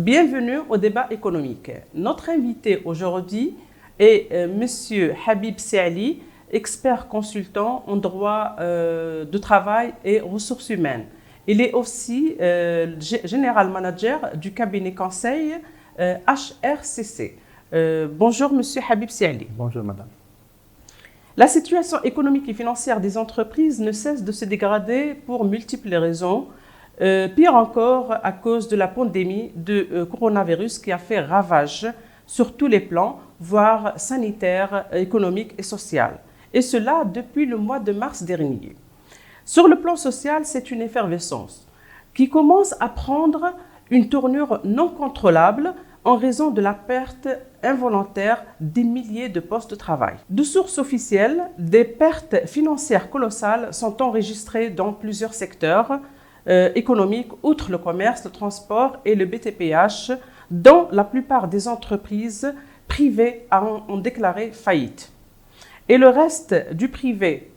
Bienvenue au débat économique. Notre invité aujourd'hui est Monsieur Habib Seali, expert consultant en droit de travail et ressources humaines. Il est aussi General Manager du cabinet conseil HRCC. Bonjour Monsieur Habib Seali. Bonjour Madame. La situation économique et financière des entreprises ne cesse de se dégrader pour multiples raisons. Pire encore à cause de la pandémie de coronavirus qui a fait ravage sur tous les plans, voire sanitaire, économique et social. Et cela depuis le mois de mars dernier. Sur le plan social, c'est une effervescence qui commence à prendre une tournure non contrôlable en raison de la perte involontaire des milliers de postes de travail. De sources officielles, des pertes financières colossales sont enregistrées dans plusieurs secteurs économiques, outre le commerce, le transport et le BTPH, dont la plupart des entreprises privées ont déclaré faillite. Et le reste du privé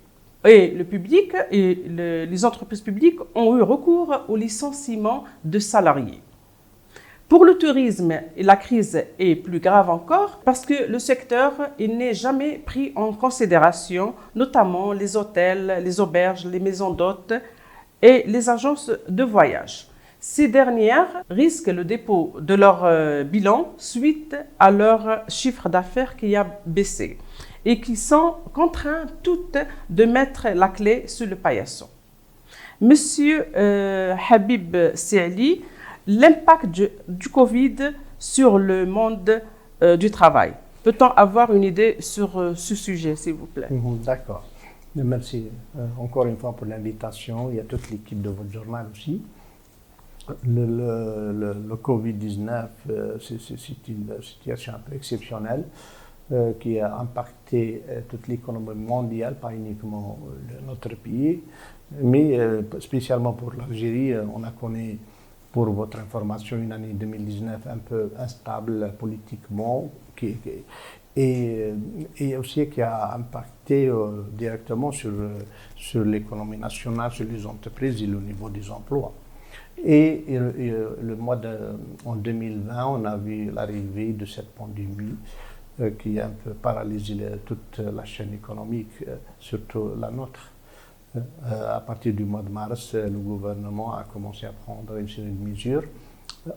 et le public, et les entreprises publiques ont eu recours au licenciement de salariés. Pour le tourisme, la crise est plus grave encore parce que le secteur n'est jamais pris en considération, notamment les hôtels, les auberges, les maisons d'hôtes et les agences de voyage. Ces dernières risquent le dépôt de leur bilan suite à leur chiffre d'affaires qui a baissé et qui sont contraints toutes de mettre la clé sur le paillasson. Monsieur Habib Seali, l'impact du Covid sur le monde du travail. Peut-on avoir une idée sur ce sujet, s'il vous plaît? D'accord. Merci encore une fois pour l'invitation. Il y a toute l'équipe de votre journal aussi. Le Covid-19, c'est une situation un peu exceptionnelle qui a impacté toute l'économie mondiale, pas uniquement notre pays, mais spécialement pour l'Algérie. On a connu, pour votre information, une année 2019 un peu instable politiquement et aussi qui a impacté directement sur l'économie nationale, sur les entreprises et le niveau des emplois. Et en 2020, on a vu l'arrivée de cette pandémie qui a un peu paralysé toute la chaîne économique, surtout la nôtre. À partir du mois de mars, le gouvernement a commencé à prendre une série de mesures.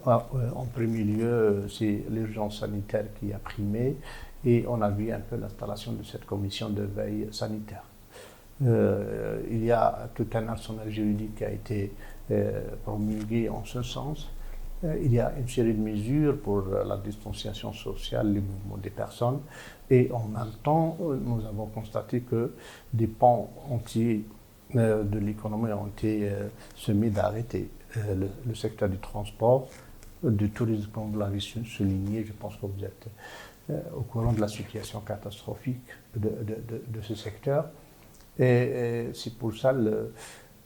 En premier lieu, c'est l'urgence sanitaire qui a primé et on a vu un peu l'installation de cette commission de veille sanitaire. Il y a tout un arsenal juridique qui a été promulgué en ce sens. Il y a une série de mesures pour la distanciation sociale, le mouvement des personnes et en même temps, nous avons constaté que des pans entiers de l'économie ont été semés d'arrêter. Le secteur du transport, du tourisme, comme vous l'avez souligné, je pense que vous êtes au courant de la situation catastrophique de ce secteur. Et c'est pour ça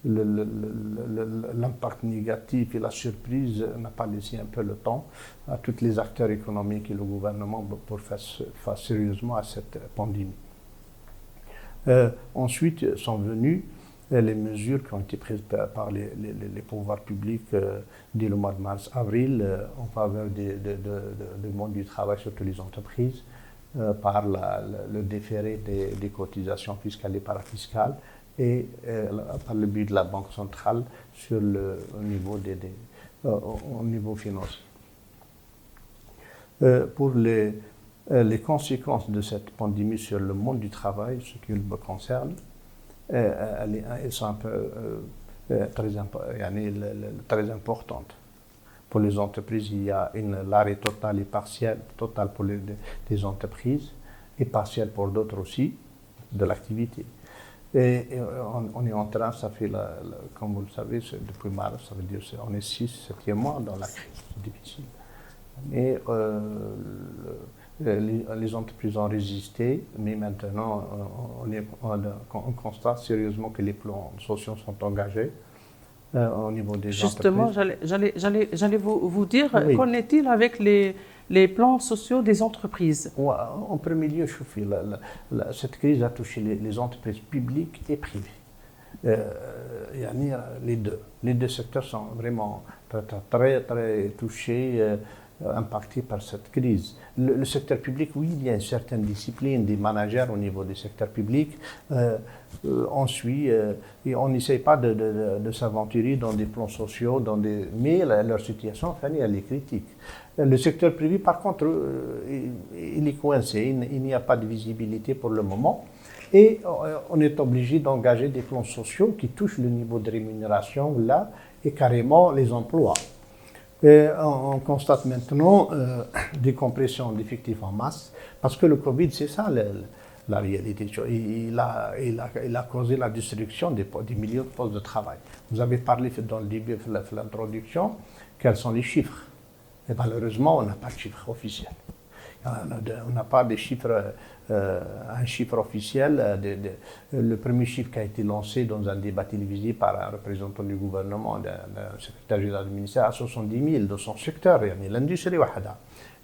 l'impact négatif et la surprise n'a pas laissé un peu le temps à tous les acteurs économiques et le gouvernement pour faire face sérieusement à cette pandémie. Ensuite sont venues les mesures qui ont été prises par les pouvoirs publics dès le mois de mars-avril en faveur du monde du travail, surtout les entreprises, par le déféré des cotisations fiscales et parafiscales et par le biais de la Banque centrale au niveau financier. Pour les conséquences de cette pandémie sur le monde du travail, ce qui me concerne, elles sont un peu très importantes. Pour les entreprises, il y a l'arrêt total et partiel, total pour les entreprises et partiel pour d'autres aussi, de l'activité. Et on est en train, ça fait, comme vous le savez, depuis mars, ça veut dire qu'on est 6-7e mois dans la crise, c'est difficile. Mais les entreprises ont résisté, mais maintenant, on constate sérieusement que les plans sociaux sont engagés au niveau des Justement, entreprises. j'allais vous dire, Oui. qu'en est-il avec les plans sociaux des entreprises? Ouais, en premier lieu, cette crise a touché les entreprises publiques et privées. Les deux secteurs sont vraiment très, très touchés, impactés par cette crise. Le secteur public, oui, il y a une certaine discipline des managers au niveau du secteur public. On suit et on n'essaye pas de s'aventurer dans des plans sociaux, mais leur situation, elle est critique. Le secteur privé, par contre, il est coincé, il n'y a pas de visibilité pour le moment. Et on est obligé d'engager des plans sociaux qui touchent le niveau de rémunération là et carrément les emplois. Et on constate maintenant des compressions d'effectifs en masse parce que le Covid, c'est ça la réalité. Il a causé la destruction des millions de postes de travail. Vous avez parlé dans le début de l'introduction, quels sont les chiffres? Et malheureusement, on n'a pas de chiffres officiels. On n'a pas de chiffres, un chiffre officiel. Le premier chiffre qui a été lancé dans un débat télévisé par un représentant du gouvernement, d'un secrétaire général du ministère, à 70 000 de son secteur, l'industrie.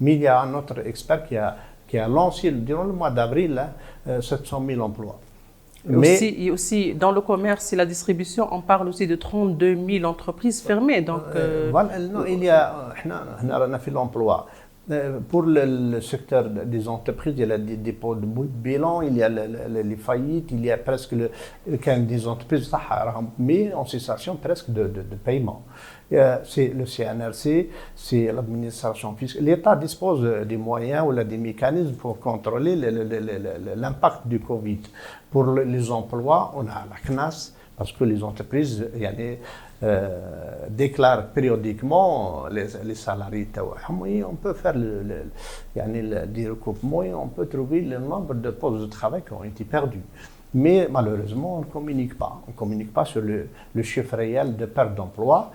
Mais il y a un autre expert qui a lancé, durant le mois d'avril, 700 000 emplois. Mais aussi, dans le commerce et la distribution, on parle aussi de 32 000 entreprises fermées. Donc, voilà, non, on a fait l'emploi. Pour le secteur des entreprises, il y a des dépôts de bilan, il y a les faillites, il y a presque des entreprises, mais en cessation presque de paiement. C'est le CNRC, c'est l'administration fiscale. L'État dispose des moyens ou des mécanismes pour contrôler l'impact du Covid. Pour les emplois, on a la CNAS, parce que les entreprises déclarent périodiquement les salariés. On peut faire des recoupements et on peut trouver le nombre de postes de travail qui ont été perdus. Mais malheureusement, on ne communique pas. On ne communique pas sur le chiffre réel de perte d'emploi.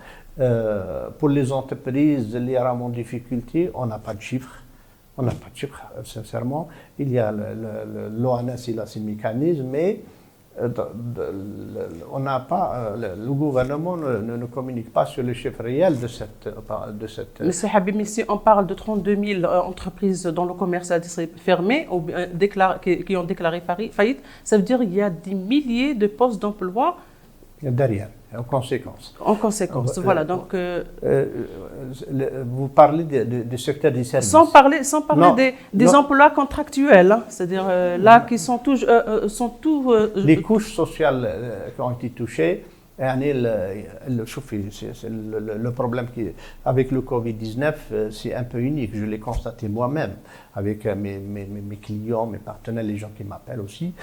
Pour les entreprises liées en difficulté, on n'a pas de chiffres. On n'a pas de chiffres, sincèrement. Il y a l'ONS, il a ses mécanismes, mais on n'a pas, le gouvernement ne communique pas sur les chiffres réels de cette. Monsieur Habib, si on parle de 32 000 entreprises dans le commerce à distribution fermées ou qui ont déclaré faillite, ça veut dire qu'il y a des milliers de postes d'emploi derrière, en conséquence. En conséquence, voilà. Donc, vous parlez du secteur des services. Sans parler des emplois contractuels, hein, c'est-à-dire là qui sont tous les couches sociales qui ont été touchées. Le problème avec le Covid-19, c'est un peu unique. Je l'ai constaté moi-même avec mes clients, mes partenaires, les gens qui m'appellent aussi.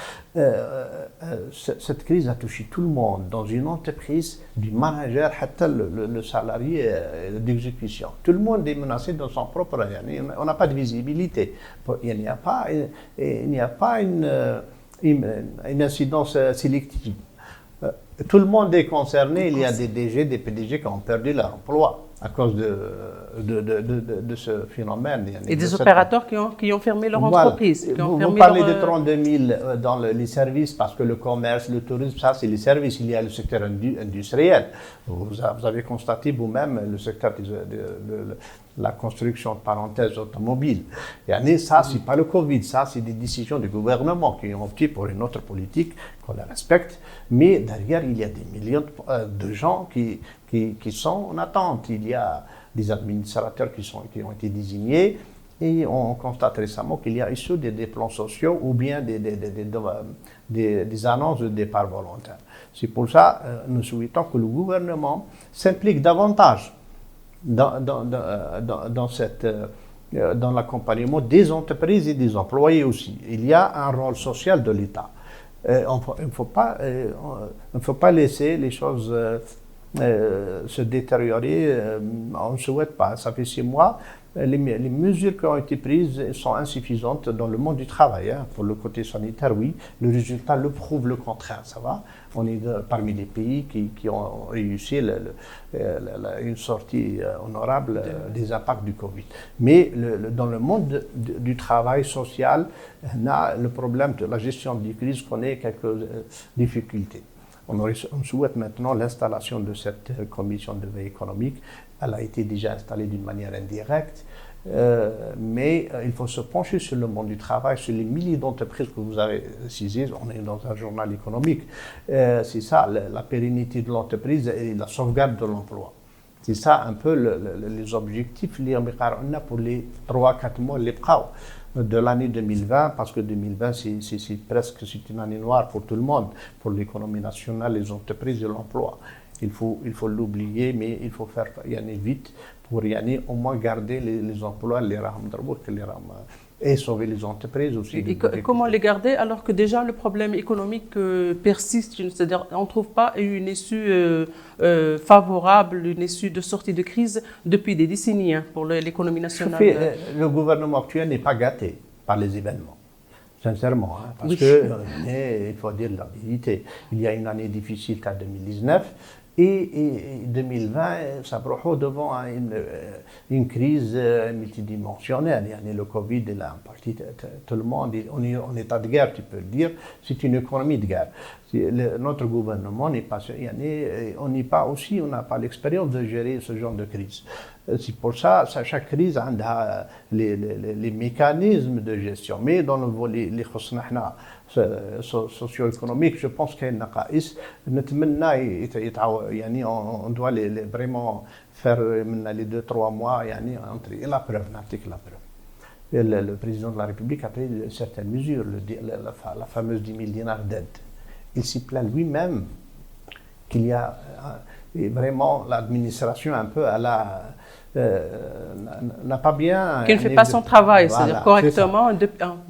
Cette crise a touché tout le monde. Dans une entreprise, du manager, le salarié d'exécution. Tout le monde est menacé dans son propre. On n'a pas de visibilité. Il n'y a pas une incidence sélective. Tout le monde est concerné. Il y a des DG, des PDG qui ont perdu leur emploi à cause de ce phénomène. Et des opérateurs qui ont fermé leur entreprise. Vous parlez de 32 000 dans les services parce que le commerce, le tourisme, ça c'est les services. Il y a le secteur industriel. Vous avez constaté vous-même le secteur de la construction, parenthèse, automobile. Et ça, c'est pas le Covid, ça, c'est des décisions du gouvernement qui ont opté pour une autre politique qu'on la respecte. Mais derrière, il y a des millions de gens qui sont en attente. Il y a des administrateurs qui ont été désignés et on constate récemment qu'il y a issu des plans sociaux ou bien des annonces de départ volontaire. C'est pour ça que nous souhaitons que le gouvernement s'implique davantage dans l'accompagnement des entreprises et des employés aussi. Il y a un rôle social de l'État. Il ne faut pas laisser les choses se détériorer. On ne souhaite pas. Ça fait 6 mois. Les mesures qui ont été prises sont insuffisantes dans le monde du travail. Pour le côté sanitaire, oui. Le résultat le prouve le contraire. Ça va. On est parmi les pays qui ont réussi une sortie honorable des impacts du Covid. Mais dans le monde du travail social, le problème de la gestion des crises connaît quelques difficultés. On souhaite maintenant l'installation de cette commission de veille économique. Elle a été déjà installée d'une manière indirecte. Mais il faut se pencher sur le monde du travail, sur les milliers d'entreprises que vous avez citées. On est dans un journal économique. C'est ça, la pérennité de l'entreprise et la sauvegarde de l'emploi. C'est ça un peu les objectifs pour les 3-4 mois de l'année 2020, parce que 2020, c'est une année noire pour tout le monde, pour l'économie nationale, les entreprises et l'emploi. Il faut l'oublier, mais il faut faire vite pour au moins garder les emplois, et sauver les entreprises aussi. Et comment les garder alors que déjà le problème économique persiste, c'est-à-dire on ne trouve pas une issue favorable, une issue de sortie de crise depuis des décennies pour l'économie nationale. Le gouvernement actuel n'est pas gâté par les événements, sincèrement, parce oui. que, il faut dire la vérité, il y a une année difficile en 2019, et 2020, ça prend devant une crise multidimensionnelle. Le Covid, il a impacté tout le monde. On est en état de guerre, tu peux le dire. C'est une économie de guerre. Notre gouvernement n'est pas, on n'a pas l'expérience de gérer ce genre de crise. C'est pour ça, chaque crise a les mécanismes de gestion. Mais dans le volet socio-économique, je pense qu'il y a نقائص نتمنى on doit vraiment faire les 2-3 mois entrer. Et la preuve, le président de la République a pris certaines mesures, la fameuse 10 000 dinars d'aide. Il s'y plaint lui-même qu'il y a vraiment l'administration un peu à n'a pas bien... Qui ne fait pas son travail, voilà, c'est-à-dire correctement.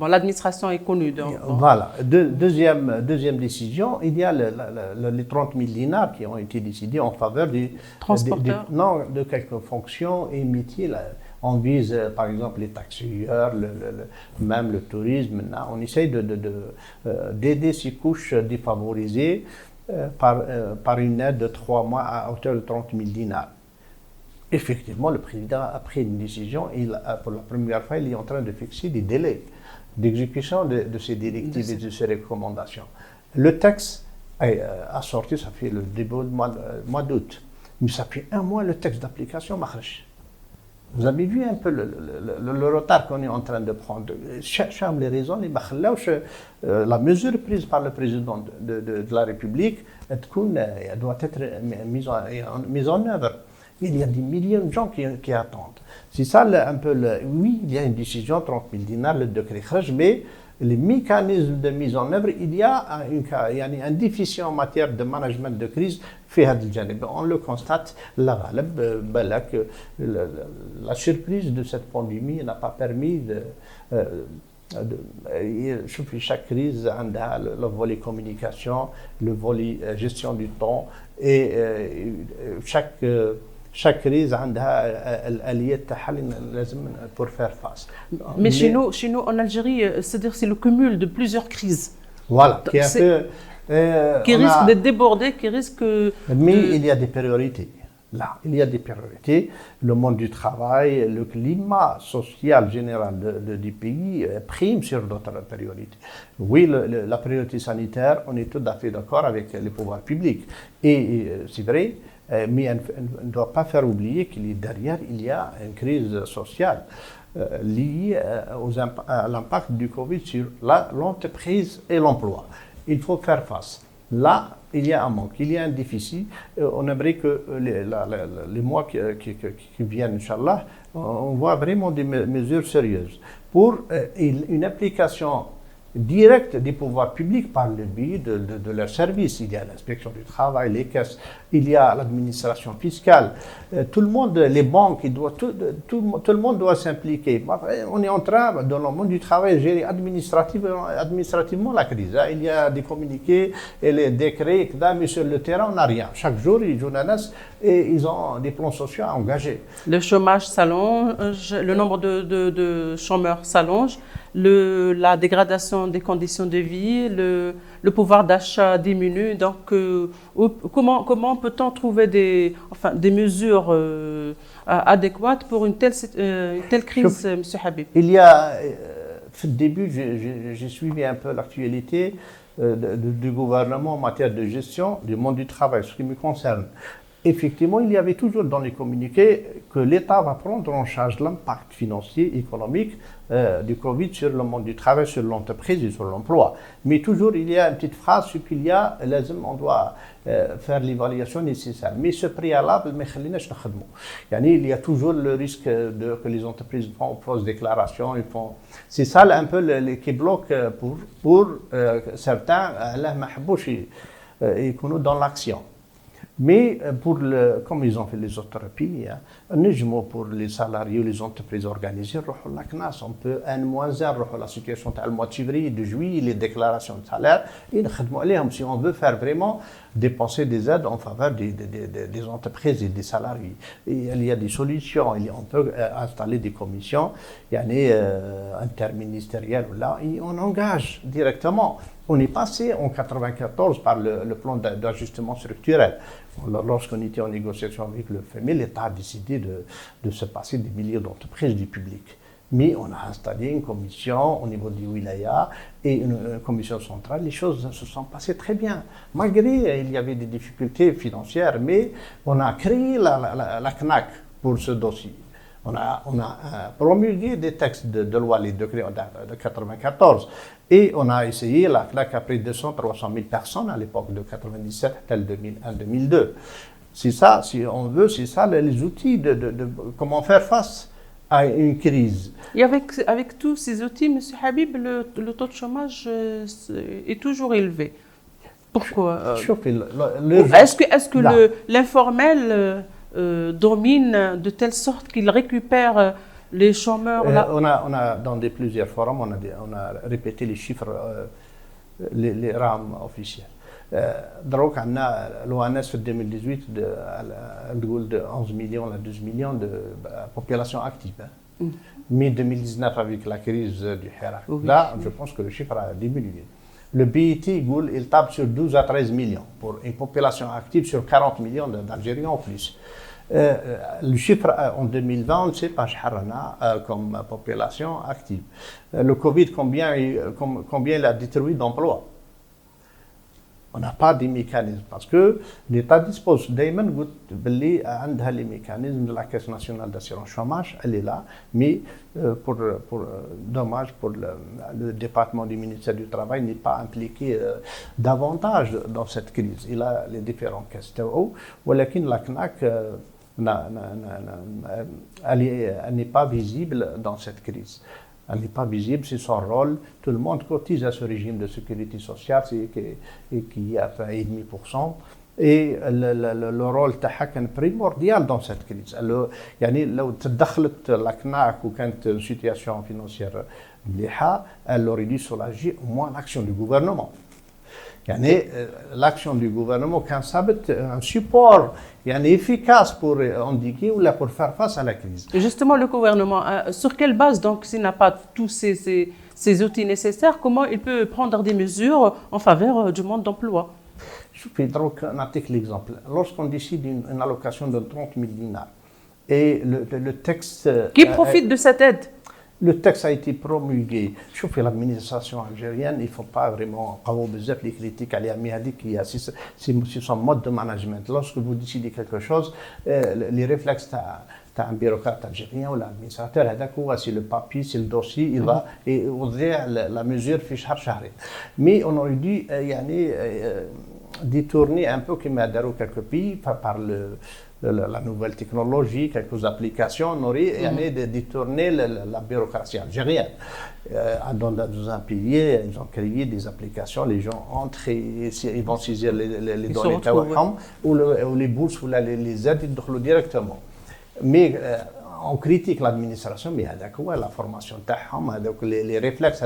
L'administration est connue. Voilà. Deuxième décision, il y a les 30 000 dinars qui ont été décidés en faveur des transporteurs. De quelques fonctions et métiers. On vise, par exemple, les taxieurs, même le tourisme. On essaye d'aider ces couches défavorisées par une aide de 3 mois à hauteur de 30 000 dinars. Effectivement, le président a pris une décision et pour la première fois, il est en train de fixer des délais d'exécution de ces directives et de ces recommandations. Le texte a sorti, ça fait le début du mois d'août, mais ça fait 1 mois le texte d'application marche. Vous avez vu un peu le retard qu'on est en train de prendre. Cherchons les raisons, la mesure prise par le président de la République doit être mise en œuvre. Il y a des millions de gens qui attendent. C'est ça un peu oui, il y a une décision, 30 000 dinars, le décret Khraj, mais les mécanismes de mise en œuvre, il y a un déficit en matière de management de crise. On le constate, la surprise de cette pandémie n'a pas permis chaque crise a le volet communication, le volet gestion du temps, et chaque crise a الآليات تاعها pour faire face. Mais chez nous en Algérie, c'est-à-dire c'est le cumul de plusieurs crises. Voilà, qui risque de déborder, qui risque. Mais il y a des priorités. Là, il y a des priorités. Le monde du travail, le climat social général du pays prime sur d'autres priorités. Oui, la priorité sanitaire, on est tout à fait d'accord avec les pouvoirs publics. Et c'est vrai. Mais on ne doit pas faire oublier qu'il y a derrière, il y a une crise sociale liée à l'impact du Covid sur l'entreprise et l'emploi. Il faut faire face. Là, il y a un manque, il y a un déficit. On aimerait que les mois qui viennent, Inch'Allah, on voit vraiment des mesures sérieuses pour une application directe des pouvoirs publics par le biais de leurs services. Il y a l'inspection du travail, les caisses, il y a l'administration fiscale, tout le monde, les banques, tout le monde doit s'impliquer. On est en train, dans le monde du travail, de gérer administrativement la crise. Il y a des communiqués et les décrets, mais sur le terrain, on n'a rien. Chaque jour, les journalistes, ils ont des plans sociaux à engager. Le chômage s'allonge, le nombre de chômeurs s'allonge, la dégradation des conditions de vie, le pouvoir d'achat diminue. Donc, comment peut-on trouver des mesures adéquates pour une telle crise, M. Habib? Il y a, au début, j'ai suivi un peu l'actualité du gouvernement en matière de gestion du monde du travail, ce qui me concerne. Effectivement, il y avait toujours dans les communiqués que l'État va prendre en charge l'impact financier, économique du Covid sur le monde du travail, sur l'entreprise et sur l'emploi. Mais toujours, il y a une petite phrase sur qu'il y a, on doit faire l'évaluation nécessaire. Mais ce préalable, il y a toujours le risque que les entreprises font fausses déclarations. C'est ça un peu qui bloque pour certains, ils dans l'action. Mais comme ils ont fait les autres pays, pour les salariés ou les entreprises organisées, on peut -1, la situation de mois de février, de juillet, les déclarations de salaire, si on veut faire vraiment dépenser des aides en faveur des entreprises et des salariés. Et il y a des solutions, on peut installer des commissions interministérielles, là, et on engage directement. On est passé en 1994 par le plan d'ajustement structurel. Lorsqu'on était en négociation avec le FMI, l'État a décidé de se passer des milliers d'entreprises du public. Mais on a installé une commission au niveau du wilaya et une commission centrale. Les choses se sont passées très bien. Malgré il y avait des difficultés financières, mais on a créé la CNAC pour ce dossier. On a promulgué des textes de loi, les décrets de 1994. Et on a essayé, la CNAC a pris 200-300 000 personnes à l'époque de 1997, tel 2001-2002. C'est ça, si on veut, c'est ça les outils de comment faire face à une crise. Et avec tous ces outils, M. Habib, le taux de chômage est toujours élevé. Pourquoi Est-ce que l'informel domine de telle sorte qu'il récupère les chômeurs là? On a dans plusieurs forums, on a répété les chiffres, les rames officielles. Donc, on a l'ONS en 2018 de 11 millions à 12 millions de population active. Mais 2019, avec la crise du Hirak, là, je pense que le chiffre a diminué. Le BIT, il tape sur 12 à 13 millions pour une population active sur 40 millions d'Algériens en plus. Le chiffre en 2020, on ne sait pas comme population active. Le Covid, combien il a détruit d'emplois? On n'a pas de mécanismes parce que l'État dispose les mécanismes de la Caisse nationale d'assurance chômage, elle est là, mais dommage pour le département du ministère du Travail n'est pas impliqué davantage dans cette crise. Il a les différentes questions. Mais la CNAC elle n'est pas visible dans cette crise. Elle n'est pas visible, c'est son rôle. Tout le monde cotise à ce régime de sécurité sociale qui a fait 1,5%. Et le rôle est primordial dans cette crise. لو تدخلت la CNAC ou quand une situation financière مليحة, elle aurait dû soulager au moins l'action du gouvernement. L'action du gouvernement quand ça un support efficace pour endiguer ou pour faire face à la crise. Et justement, le gouvernement, sur quelle base, donc, s'il n'a pas tous ces outils nécessaires, comment il peut prendre des mesures en faveur du monde d'emploi? Je fais donc un article exemple. Lorsqu'on décide une allocation de 30 000 dinars et le texte... Qui profite de cette aide? Le texte a été promulgué. Je fais l'administration algérienne, il ne faut pas vraiment les critiques à c'est son mode de management. Lorsque vous décidez quelque chose, les réflexes un bureaucrate algérien ou l'administrateur, c'est le papier, c'est le dossier, il va et la mesure fait charger. Mais on aurait dû détourner un peu comme à quelques pays par la nouvelle technologie, quelques applications, on aurait détourné la bureaucratie algérienne. Dans un pays, ils ont créé des applications, les gens entrent et ils vont saisir les données ou les bourses ou les aides, ils entrent directement. Mais on critique l'administration, mais la formation les réflexes,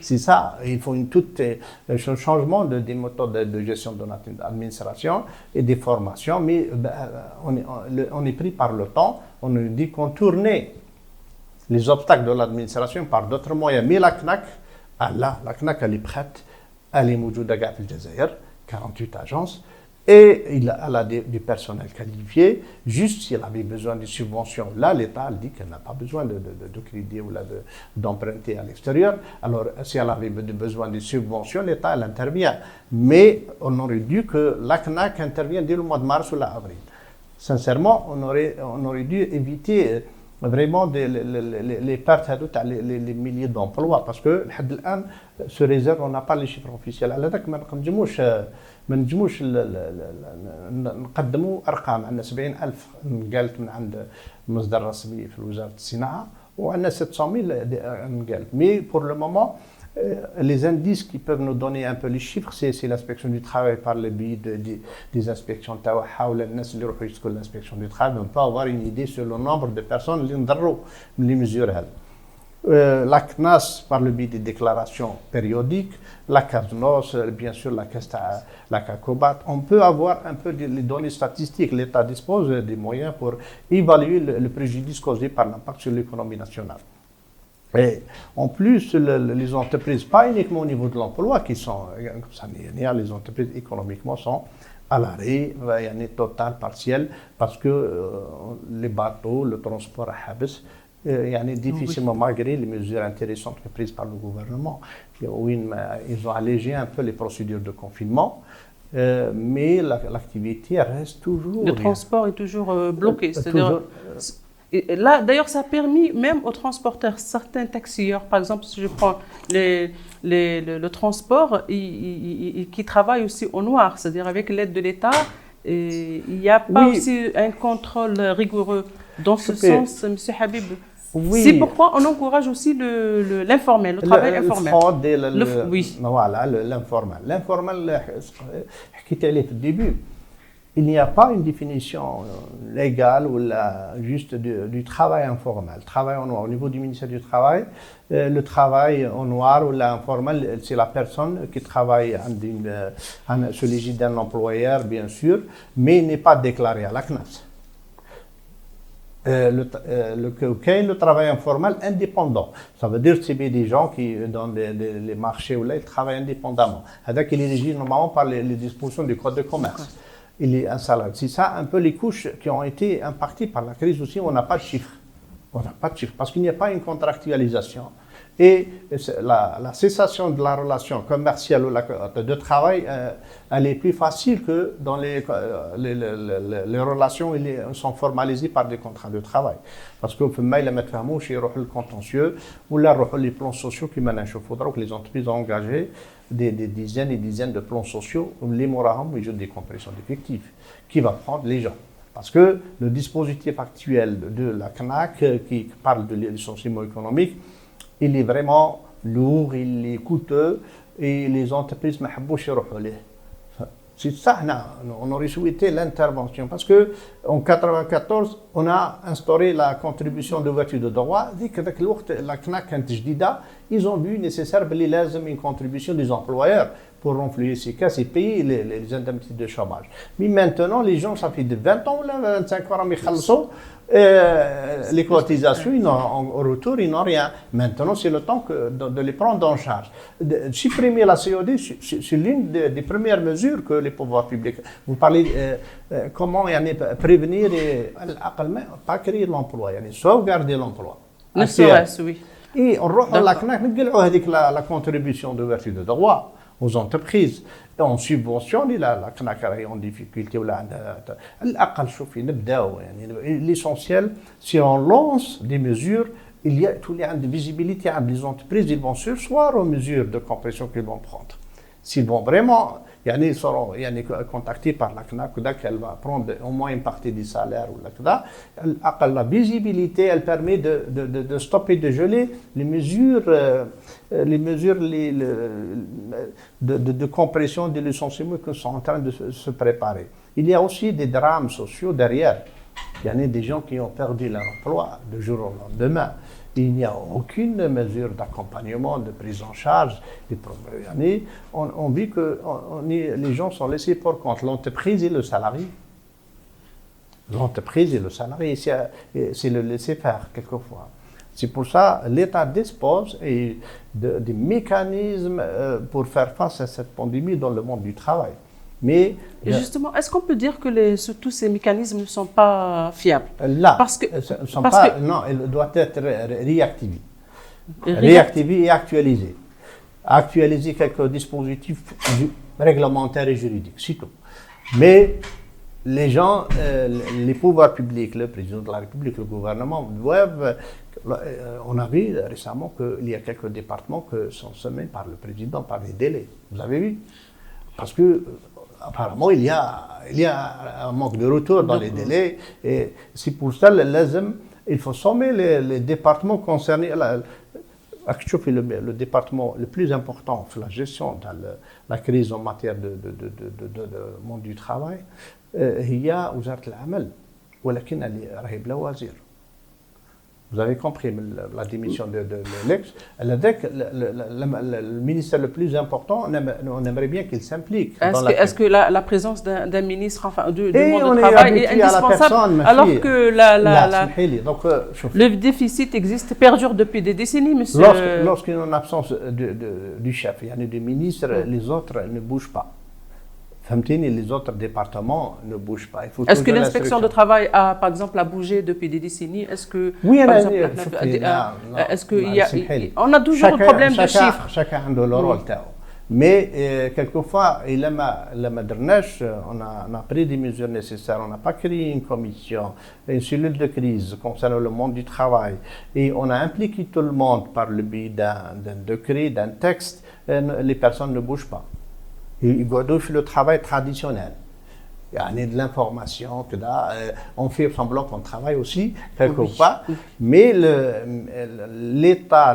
c'est ça, il faut un changement des méthodes de gestion de notre administration et des formations, mais on est pris par le temps, on nous dit contourner les obstacles de l'administration par d'autres moyens. Mais la CNAC, elle est prête, elle est موجودة في الجزائر, 48 agences. Et elle a du personnel qualifié, juste si elle avait besoin de subventions. Là, l'État dit qu'elle n'a pas besoin de crédit ou d'emprunter à l'extérieur. Alors, si elle avait besoin de subventions, l'État elle intervient. Mais on aurait dû que la CNAC intervienne dès le mois de mars ou l'avril. sincèrement, on aurait dû éviter vraiment les pertes les milliers d'emplois parce que لحد الآن se réserve, on n'a pas les chiffres officiels. على ذاك ما نجموش نقدموا ارقام. عندنا 70,000 قالت من عند المصدر الرسمي في وزاره الصناعه وعندنا 700,000 قالت. Mais pour le moment, les indices qui peuvent nous donner un peu les chiffres, c'est l'inspection du travail par le biais des inspections تاعها ولا الناس اللي يروحوا يشتكوا l'inspection du travail. On peut avoir une idée sur le nombre de personnes اللي نضروا من les mesures هذه. La CNAS par le biais des déclarations périodiques, la CASNOS, bien sûr la CACOBAT. On peut avoir un peu les données statistiques. L'État dispose des moyens pour évaluer le préjudice causé par l'impact sur l'économie nationale. Et en plus, les entreprises, pas uniquement au niveau de l'emploi, qui sont, les entreprises économiquement sont à l'arrêt, total, partiel, parce que les bateaux, le transport à Habs, difficilement, malgré les mesures intéressantes prises par le gouvernement, où ils ont allégé un peu les procédures de confinement, mais l'activité reste toujours... Le transport est toujours bloqué. C'est-à-dire, là, d'ailleurs, ça a permis même aux transporteurs, certains taxieurs, par exemple, si je prends le transport, qui travaillent aussi au noir, c'est-à-dire avec l'aide de l'État, il n'y a pas aussi un contrôle rigoureux. Dans ce sens, M. Habib, c'est pourquoi on encourage aussi l'informel, le travail informel. Voilà, l'informel. L'informel, je disais au début, il n'y a pas une définition légale ou juste du travail informel. Travail en noir. Au niveau du ministère du Travail, le travail en noir ou l'informel, c'est la personne qui travaille sous l'égide d'un employeur, bien sûr, mais n'est pas déclaré à la CNAS. Le travail informel indépendant. Ça veut dire que c'est des gens qui, dans les marchés, où là, ils travaillent indépendamment. C'est-à-dire qu'il est régi normalement par les dispositions du Code de commerce. Il est un salarié. C'est ça un peu les couches qui ont été impactées par la crise aussi. On n'a pas de chiffres. On n'a pas de chiffres parce qu'il n'y a pas une contractualisation. Et la cessation de la relation commerciale ou de travail, elle est plus facile que dans les relations qui sont formalisées par des contrats de travail. Parce que il y a le contentieux ou les plans sociaux qui managent. Il faudra que les entreprises ont engagé des dizaines et dizaines de plans sociaux, les moraham, ils ont des compressions d'effectifs, qui va prendre les gens. Parce que le dispositif actuel de la CNAC qui parle de licenciement économique, il est vraiment lourd, il est coûteux et les entreprises ne veulent pas. C'est ça, on aurait souhaité l'intervention parce qu'en 1994, on a instauré la contribution d'ouverture de droit. La CNAC, ils ont vu nécessaire une contribution des employeurs pour renflouer ces cas et payer les indemnités de chômage. Mais maintenant, les gens, ça fait de 20 ans ou 25 ans, les cotisations, en retour, ils n'ont rien. Maintenant, c'est le temps de les prendre en charge. Supprimer la COD, c'est l'une des premières mesures que les pouvoirs publics. Vous parlez comment prévenir et pas créer l'emploi, sauvegarder l'emploi. Ne serait-ce, oui. Et on la contribution d'ouverture de droit aux entreprises. Et on subventionne la CNAC en difficulté. L'essentiel, si on lance des mesures, il y a toute la visibilité. Les entreprises, ils vont surseoir aux mesures de compression qu'ils vont prendre. S'ils vont vraiment, ils seront contactés par la CNAC, elle va prendre au moins une partie du salaire. La visibilité, elle permet de stopper, de geler les mesures de compression, de licenciement qui sont en train de se préparer. Il y a aussi des drames sociaux derrière. Il y a des gens qui ont perdu leur emploi du jour au lendemain. Il n'y a aucune mesure d'accompagnement, de prise en charge. On vit que les gens sont laissés pour compte. L'entreprise et le salarié. L'entreprise et le salarié, c'est le laisser faire quelquefois. C'est pour ça que l'État dispose des mécanismes pour faire face à cette pandémie dans le monde du travail. Mais justement, est-ce qu'on peut dire que tous ces mécanismes ne sont pas fiables? Là, non, ils doivent être réactivés. Réactivés et actualisés. Actualiser quelques dispositifs réglementaires et juridiques, c'est tout. Mais les gens, les pouvoirs publics, le président de la République, le gouvernement doivent. On a vu récemment qu'il y a quelques départements qui sont semés par le président par des délais. Vous avez vu? Parce que apparemment il y a un manque de retour dans les délais et c'est pour ça il faut sommer les départements concernés. Le département le plus important pour la gestion de la crise en matière de monde du travail هي وزارة العمل ولكن راهي بلا وزير. Vous avez compris la démission de l'ex. Le ministère le plus important, on aimerait bien qu'il s'implique. Est-ce que la présence d'un ministre, enfin, du monde du travail est indispensable alors que le déficit existe, perdure depuis des décennies, monsieur? Lorsqu'il y a une absence du chef, il y a des ministres, les autres ne bougent pas. Les autres départements ne bougent pas. Est-ce que l'inspection de travail a, par exemple, bougé depuis des décennies? Est-ce que, oui, on a toujours un problème de chiffres. Chacun a le rôle. Mais quelquefois, on a pris des mesures nécessaires. On n'a pas créé une commission, une cellule de crise concernant le monde du travail. Et on a impliqué tout le monde par le biais d'un décret, d'un texte. Les personnes ne bougent pas. Ils doivent faire le travail traditionnel. Il y a de l'information, on fait semblant qu'on travaille aussi, quelquefois, mais l'État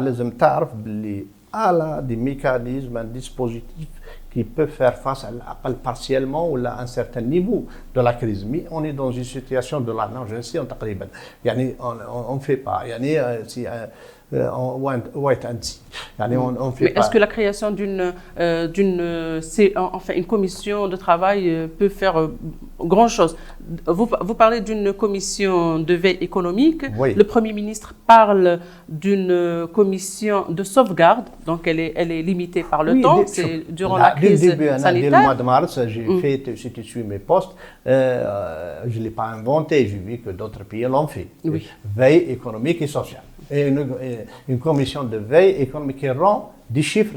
a des mécanismes, un dispositif qui peut faire face partiellement ou à un certain niveau de la crise. Mais on est dans une situation de l'urgence, on ne fait pas. Wait and see. Mais est-ce que la création d'une une commission de travail peut faire grand chose? Vous parlez d'une commission de veille économique. Oui. Le Premier ministre parle d'une commission de sauvegarde, donc elle est limitée par le temps. C'est durant la crise sanitaire. Dès le mois de mars, j'ai fait sur mes postes. Je ne l'ai pas inventé. J'ai vu que d'autres pays l'ont fait. Oui. Veille économique et sociale. Et une commission de veille économique qui rend des chiffres.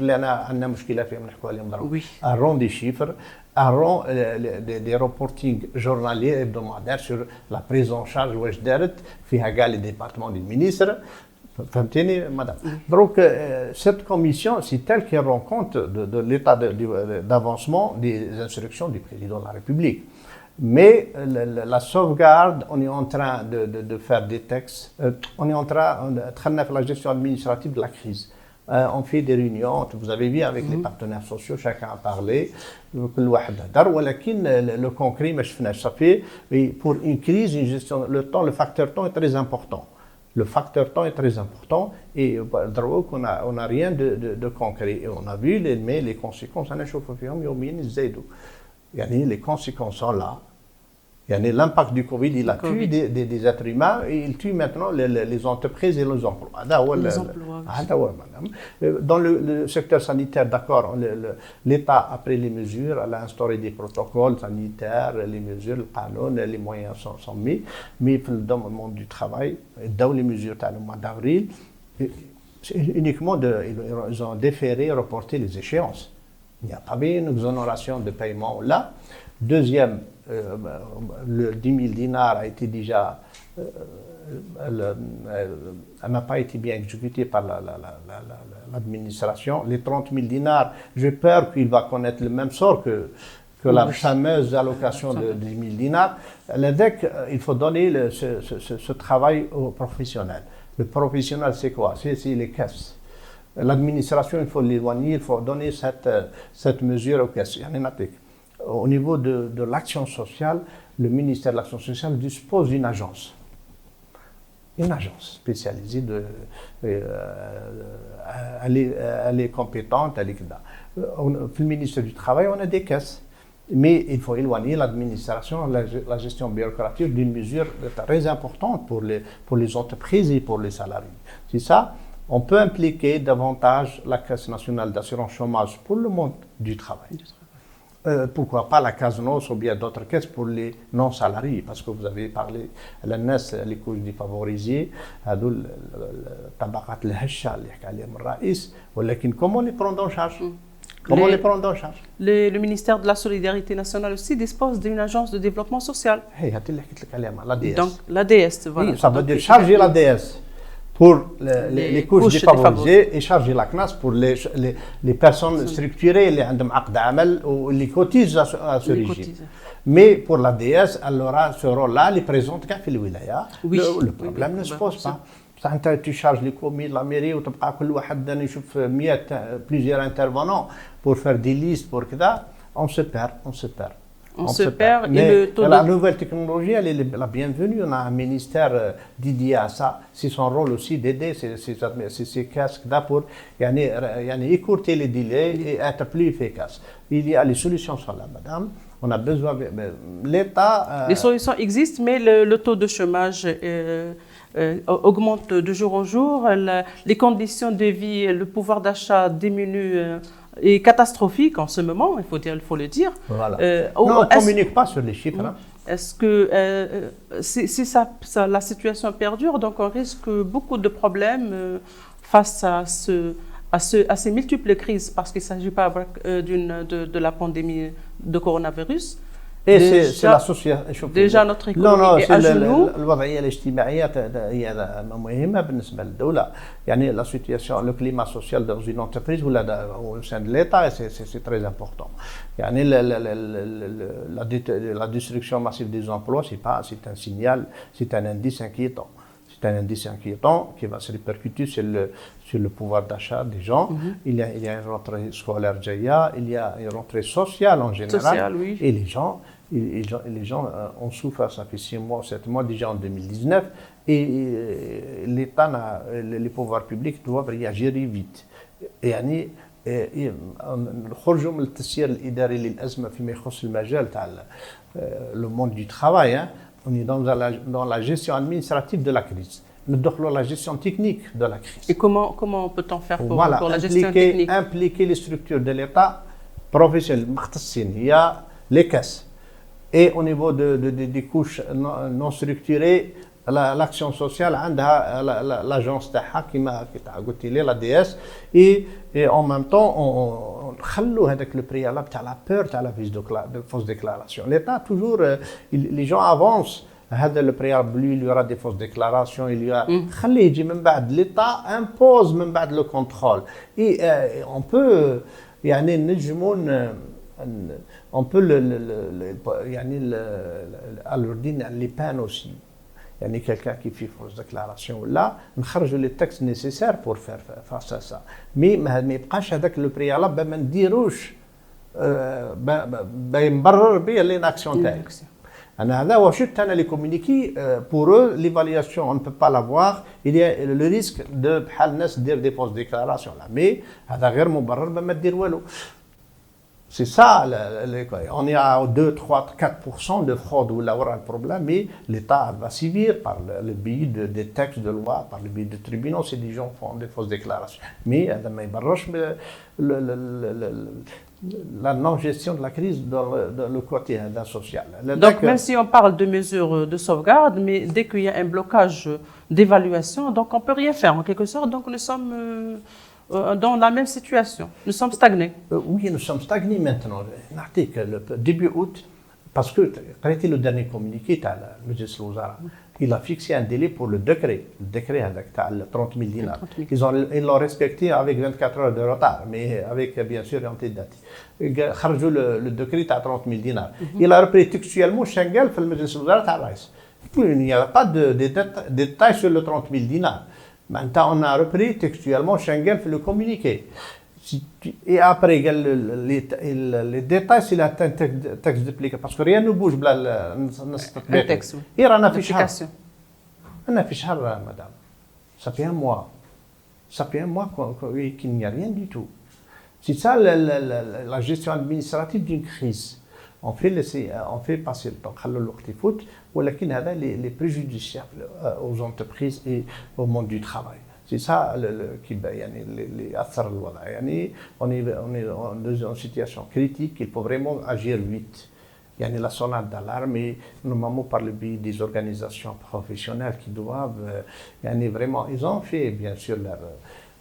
Oui. Elle rend des chiffres, elle rend des reportings journaliers hebdomadaires sur la prise en charge dans les départements du ministre. Madame. Donc, cette commission, c'est elle qui rend compte de l'état d'avancement des instructions du président de la République. Mais la sauvegarde, on est en train de faire des textes, on est en train de faire la gestion administrative de la crise. On fait des réunions, vous avez vu avec les partenaires sociaux, chacun a parlé, le concret, ça fait, pour une crise, une gestion, le facteur temps est très important. Le facteur temps est très important et on n'a rien de concret. Et on a vu les conséquences, les conséquences sont là. L'impact du Covid, il a tué des êtres humains et il tue maintenant les entreprises et les emplois. Dans le secteur sanitaire, d'accord, l'État a pris les mesures, elle a instauré des protocoles sanitaires, les mesures, le canon, les moyens sont mis. Mais dans le monde du travail, dans les mesures le mois d'avril, uniquement ils ont déféré, reporté les échéances. Il n'y a pas eu une exonération de paiement là. Deuxième, le 10 000 dinars a été déjà, elle n'a pas été bien exécutée par l'administration. Les 30 000 dinars, j'ai peur qu'il va connaître le même sort que la fameuse allocation de 10 000 dinars. Il faut donner ce travail aux professionnels. Le professionnel, c'est quoi? C'est les caisses. L'administration, il faut l'éloigner, il faut donner cette mesure aux caisses. Au niveau de l'action sociale, le ministère de l'Action sociale dispose d'une agence. Une agence spécialisée, elle est compétente, elle est là. Le ministère du Travail, on a des caisses. Mais il faut éloigner l'administration, la gestion bureaucratique d'une mesure très importante pour les entreprises et pour les salariés. C'est ça. On peut impliquer davantage la Caisse nationale d'assurance chômage pour le monde du travail. Pourquoi pas la CASNOS ou bien d'autres caisses pour les non-salariés, parce que vous avez parlé de la NES, les couches défavorisées, comment les prendre en charge? Comment les prendre en charge? Le ministère de la Solidarité nationale aussi dispose d'une agence de développement social. L'ADS. Donc l'ADS, voilà. Oui, ça veut dire charger l'ADS pour les couches défavorisées et charger la CNAS pour les personnes structurées les cotisent à ce régime. Mais pour l'ADS, elle aura ce rôle-là, elle est présente qu'à Wilaya. Le problème ne se pose pas. Tu charges les communes, la mairie, ou plusieurs intervenants pour faire des listes, pour que on se perd. On se perd. Mais la nouvelle technologie, elle est la bienvenue. On a un ministère dédié à ça. C'est son rôle aussi d'aider ces casques pour écourter les délais et être plus efficace. Il y a les solutions sont là, madame. On a besoin. L'État. Les solutions existent, mais le taux de chômage augmente de jour en jour. Les conditions de vie, le pouvoir d'achat diminue. Est catastrophique en ce moment, il faut le dire. Voilà. Non, on ne communique pas sur les chiffres. Hein. Est-ce que si la situation perdure, donc on risque beaucoup de problèmes face à ces multiples crises, parce qu'il ne s'agit pas de la pandémie de coronavirus. Et c'est l'association. Déjà notre économie est à genoux. الوضعية الاجتماعية هي مهمة بالنسبة للدولة. يعني la situation, le climat social dans une entreprise ou au sein de l'État, c'est très important. يعني la destruction massive des emplois, c'est un signal, c'est un indice inquiétant. C'est un indice inquiétant qui va se répercuter sur le pouvoir d'achat des gens. Il y a une rentrée scolaire jaya, il y a une rentrée sociale en général. Oui. Et les gens ont souffert, ça fait 6 mois, 7 mois déjà en 2019. Et l'État, les pouvoirs publics doivent réagir vite. يعني نخرجوا من التسيير الإداري للأزمة فيما يخص المجال تاع le monde du travail. On est dans la gestion administrative de la crise. Nous devons la gestion technique de la crise. Et comment peut-on faire pour la gestion technique? Impliquer les structures de l'État professionnelles. Il y a les caisses. Et au niveau des couches non structurées, l'action sociale, l'agence qui est l'ADS. Et en même temps, on خلوا هذاك le préalable تاع la peur تاع la fausse déclaration. L'État toujours les gens avancent. هذا le préalable, il y aura des fausses déclarations, il y a خليه يجي من بعد. L'État impose من بعد le contrôle. Et on peut يعني نجمون on peut يعني alourdir les peines aussi. يعني quelqu'un qui fait fausse déclaration là نخرجوا les textes nécessaires pour faire face à ça. Mais ما يبقاش هذاك le préalable ما نديروش بنبرر به l'inaction تاعي. هذا وشفت أنا les communiqués pour eux l'évaluation on ne peut pas l'avoir. Il y a le risque de بحال الناس دير des fausses déclarations là. Mais هذا غير مبرر ما دير والو. C'est ça, on est à 2, 3, 4% de fraude où là aura le problème, mais l'État va sévir par le biais des textes de loi, par le biais des tribunaux, si des gens font des fausses déclarations. Mais la non-gestion de la crise dans le côté social. Donc même si on parle de mesures de sauvegarde, mais dès qu'il y a un blocage d'évaluation, donc on ne peut rien faire en quelque sorte, donc nous sommes... dans la même situation. Nous sommes stagnés. Oui, nous sommes stagnés maintenant. Début août, parce que le dernier communiqué, le ministre Louzara, il a fixé un délai pour le décret. Le décret avec 30 000 dinars. Ils l'ont respecté avec 24 heures de retard, mais avec bien sûr un date. Le décret à 30 000 dinars. Il a repris textuellement Schengen, le ministre Louzara. Il n'y a pas de détails sur le 30 000 dinars. Maintenant, on a repris textuellement Schengen fait le communiqué. Et après, les détails, c'est un texte d'application. Parce que rien ne bouge. Un texte, oui. Il y a un affichage. Un affichage, madame. Ça fait un mois. Ça fait un mois qu'il n'y a rien du tout. C'est ça la gestion administrative d'une crise. On fait passer le temps. ولكن هذا les préjudiciables aux entreprises et au monde du travail. C'est ça qui les أثر الوضع. يعني on est dans une situation critique. Il faut vraiment agir vite. يعني la sonnette d'alarme et normalement par le biais des organisations professionnelles qui doivent يعني vraiment ils ont fait bien sûr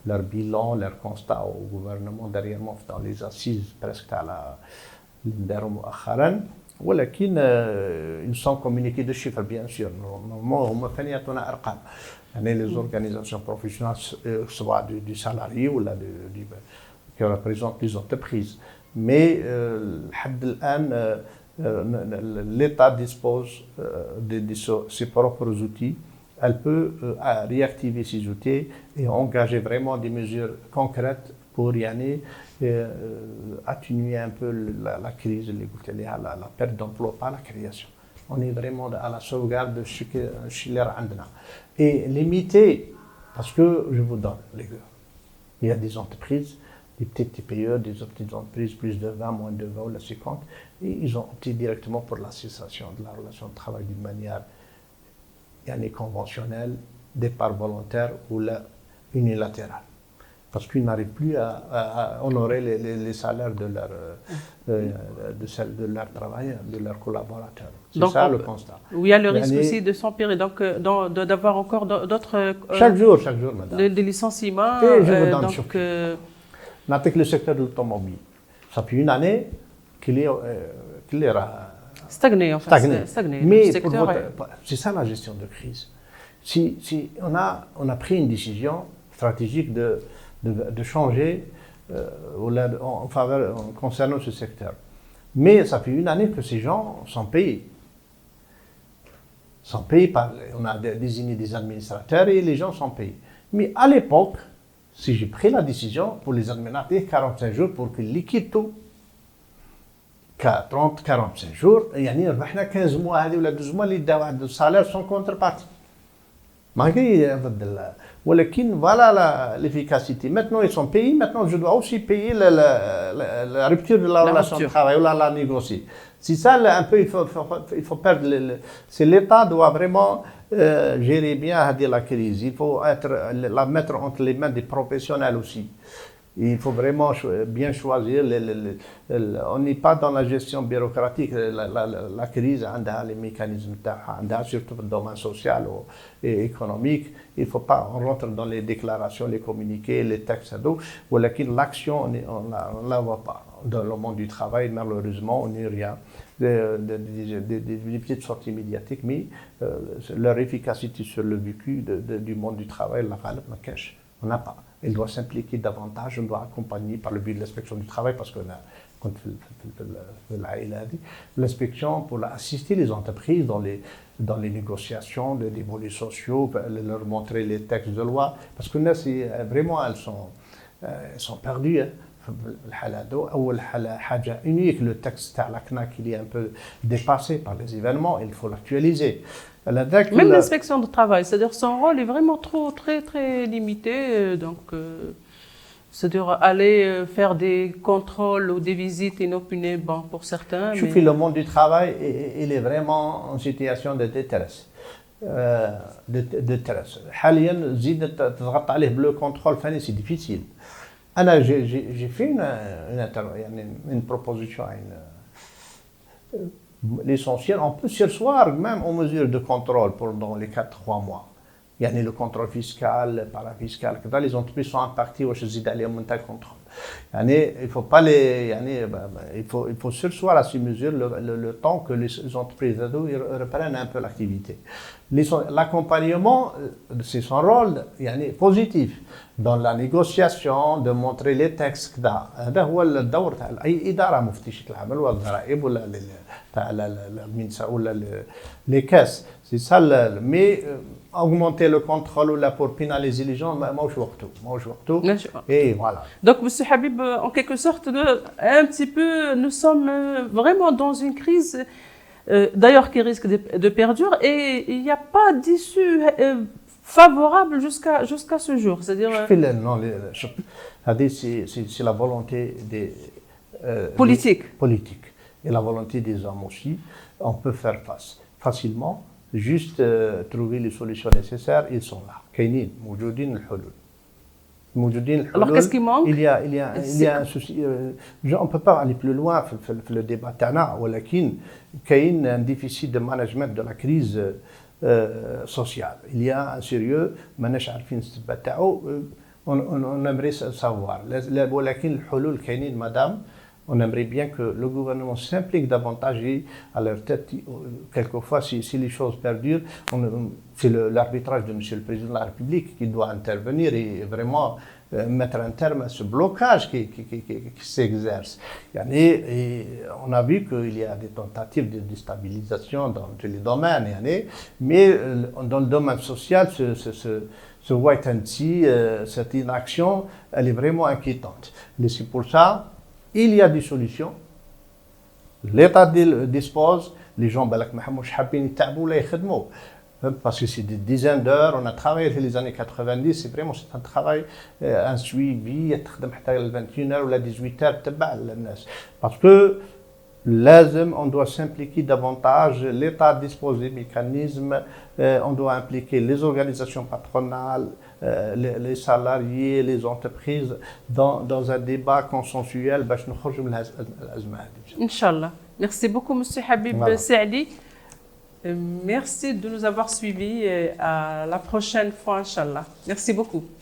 leur bilan, leur constat au gouvernement derrière moi dans les assises presque à la داروا مؤخرا ولكن ils sont communiqués de chiffres bien sûr normalement هم ثاني يعطونا ارقام يعني les organisations professionnelles soit du salarié ou là qui représentent les entreprises mais لحد الان l'État dispose de ses propres outils. Elle peut réactiver ces outils et engager vraiment des mesures concrètes pour atténuer un peu la crise, la perte d'emploi, pas la création. On est vraiment à la sauvegarde de ce qu'il y a. Et limiter, parce que je vous donne les gars, il y a des entreprises, des petites TPE, des petites entreprises plus de 20, moins de 20 ou la 50, et ils ont opté directement pour la cessation de la relation de travail d'une manière conventionnelle, départ volontaire ou unilatérale. Parce qu'ils n'arrivent plus à honorer les salaires de leurs travailleurs, de leurs collaborateurs. C'est donc, ça le constat. Où il y a le risque aussi de s'empirer, donc d'avoir encore d'autres... chaque jour, madame. Des licenciements. Et je vous donne donc, avec le secteur de l'automobile. Ça fait une année qu'il est stagné, en fait. Stagné. Mais c'est ça la gestion de crise. Si on a pris une décision stratégique de changer en faveur concernant ce secteur. Mais ça fait une année que ces gens sont payés. On a désigné des administrateurs et les gens sont payés. Mais à l'époque, si j'ai pris la décision pour les administrateurs, 45 jours pour qu'ils liquident tout. 30-45 jours, يعني ربحنا 15 mois هذه ولا 12 mois اللي داو عند السالير سون كونتربارتي. ما كاين ضد ولكن voilà l'efficacité. Maintenant ils sont payés, maintenant je dois aussi payer la rupture de la relation de travail ou la négocier. C'est ça un peu il faut perdre c'est l'État doit vraiment gérer bien la crise. Il faut la mettre entre les mains des professionnels aussi. Il faut vraiment bien choisir. On n'est pas dans la gestion bureaucratique. La crise a les mécanismes, surtout dans le domaine social et économique. Il ne faut pas, on rentre dans les déclarations, les communiqués, les textes, l'action, on ne la voit pas. Dans le monde du travail, malheureusement, on n'est rien. Des petites sorties médiatiques, mais leur efficacité sur le vécu du monde du travail, on n'a pas. Elle doit s'impliquer davantage, on doit accompagner par le biais de l'inspection du travail, parce qu'on a l'inspection pour assister les entreprises dans les négociations des volets sociaux, leur montrer les textes de loi, parce que là, vraiment, elles sont perdues. Unique, le texte à la CNAC, il est un peu dépassé par les événements, il faut l'actualiser. Même l'inspection du travail, c'est-à-dire son rôle est vraiment très très limité, donc c'est-à-dire aller faire des contrôles ou des visites inopinées, bon, pour certains. Je trouve le monde du travail, il est vraiment en situation de détresse. حاليا زيد تضغط عليه بلو كنترول ثاني سي ديفيسيل. انا j'ai fait une proposition à l'essentiel, on peut surseoir même aux mesures de contrôle pendant les 4-3 mois. Le contrôle fiscal, le parafiscal, les entreprises sont impactées au contrôle. Il faut pas il faut surseoir à ces mesures le temps que les entreprises reprennent un peu l'activité. L'accompagnement, c'est son rôle positif dans la négociation, de montrer les textes. هذا هو الدور تاع اي اداره مفتشيه العمل والضرائب ولا المنسا ولا les caisses. C'est ça, mais augmenter le contrôle ou là pour pénaliser les gens, et voilà. Donc, M. Habib, en quelque sorte, un petit peu, nous sommes vraiment dans une crise, d'ailleurs qui risque de perdurer, et il n'y a pas d'issue favorable jusqu'à ce jour. C'est-à-dire. C'est la volonté des politiques. Et la volonté des hommes aussi. On peut faire face facilement. Juste trouver les solutions nécessaires, ils sont là. كاينين موجودين الحلول. Alors qu'est-ce qui manque? Il y a un souci. On peut pas aller plus loin في le débat تاعنا, ولكن كاين un déficit de management de la crise sociale. Il y a un sérieux ماناش عارفين السبب تاعو. on aimerait savoir. ولكن الحلول كاينين madame. On aimerait bien que le gouvernement s'implique davantage à leur tête. Quelquefois, si les choses perdurent, c'est l'arbitrage de M. le Président de la République qui doit intervenir et vraiment mettre un terme à ce blocage qui s'exerce. Et on a vu qu'il y a des tentatives de déstabilisation dans tous les domaines, mais dans le domaine social, ce wait and see, cette inaction, elle est vraiment inquiétante. Et c'est pour ça il y a des solutions. L'État dispose, les gens parce que c'est des dizaines d'heures, on a travaillé dans les années 90, c'est vraiment un travail, un suivi, 21 heures ou 18 heures, parce que on doit s'impliquer davantage, l'État dispose des mécanismes, on doit impliquer les organisations patronales, les salariés, les entreprises dans un débat consensuel. Inch'Allah. Merci beaucoup, M. Habib Saadi. Merci de nous avoir suivis. À la prochaine fois, Inch'Allah. Merci beaucoup.